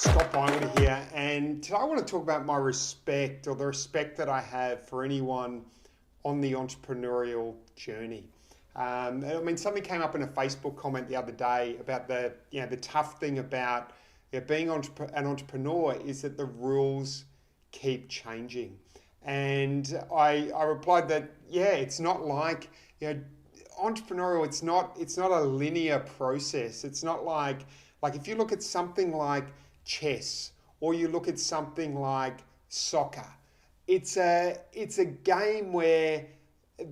Scott Bywater here, and today I want to talk about my respect, or the respect that I have for anyone on the entrepreneurial journey. Something came up in a Facebook comment the other day about the tough thing about being an entrepreneur is that the rules keep changing, and I replied that it's not like entrepreneurial. It's not a linear process. It's not like if you look at something like chess, or you look at something like soccer, it's a game where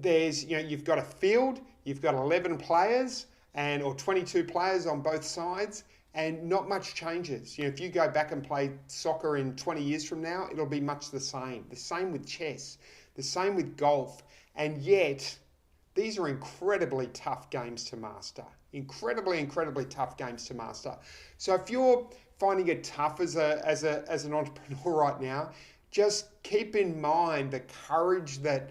there's you've got a field, you've got 11 players or 22 players on both sides, and not much changes. If you go back and play soccer in 20 years from now, it'll be much the same. The same with chess, the same with golf, and yet these are incredibly tough games to master. Incredibly tough games to master. So if you're finding it tough as an entrepreneur right now, just keep in mind the courage that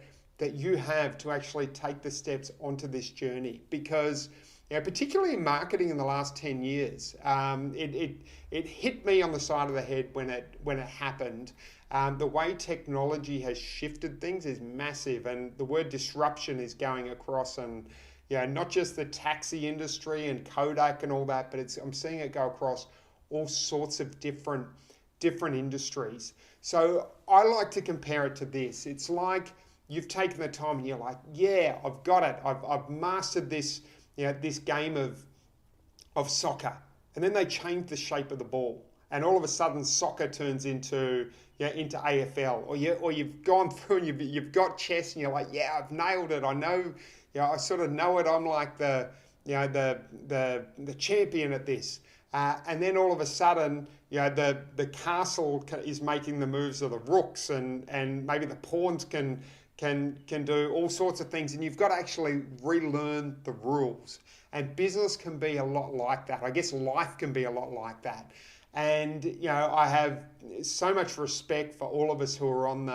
you have to actually take the steps onto this journey, because particularly in marketing in the last 10 years, it hit me on the side of the head when it happened. The way technology has shifted things is massive, and the word disruption is going across, and not just the taxi industry and Kodak and all that, but I'm seeing it go across all sorts of different industries. So I like to compare it to this. It's like you've taken the time and you're like, I've got it. I've mastered this, this game of soccer. And then they change the shape of the ball, and all of a sudden soccer turns into AFL, or you've gone through and you've got chess and you're like, I've nailed it. I know, I sort of know it. I'm like the champion at this. And then all of a sudden, the castle is making the moves of the rooks, and maybe the pawns can do all sorts of things, and you've got to actually relearn the rules. And business can be a lot like that. I guess life can be a lot like that. And I have so much respect for all of us who are on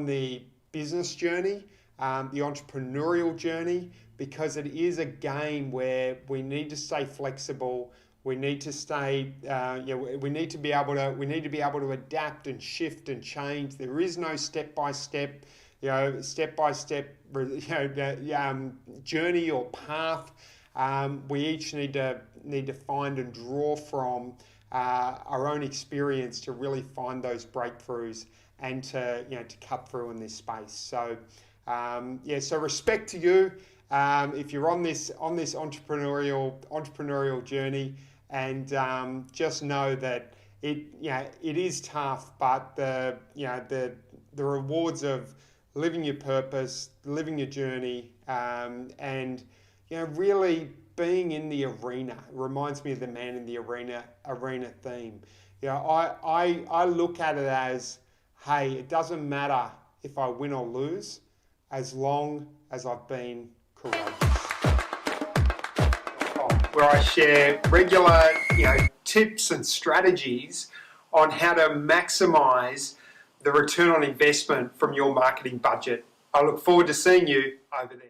the business journey, the entrepreneurial journey, because it is a game where we need to stay flexible. We need to stay. We need to be able to adapt and shift and change. There is no step-by-step journey or path. We each need to find and draw from our own experience to really find those breakthroughs and to cut through in this space. So so respect to you if you're on this entrepreneurial journey, and just know that it is tough, but the rewards of living your purpose, living your journey, and really being in the arena. It reminds me of the man in the arena theme. I look at it as, hey, it doesn't matter if I win or lose, as long as I've been courageous. Where I share regular tips and strategies on how to maximize the return on investment from your marketing budget. I look forward to seeing you over there.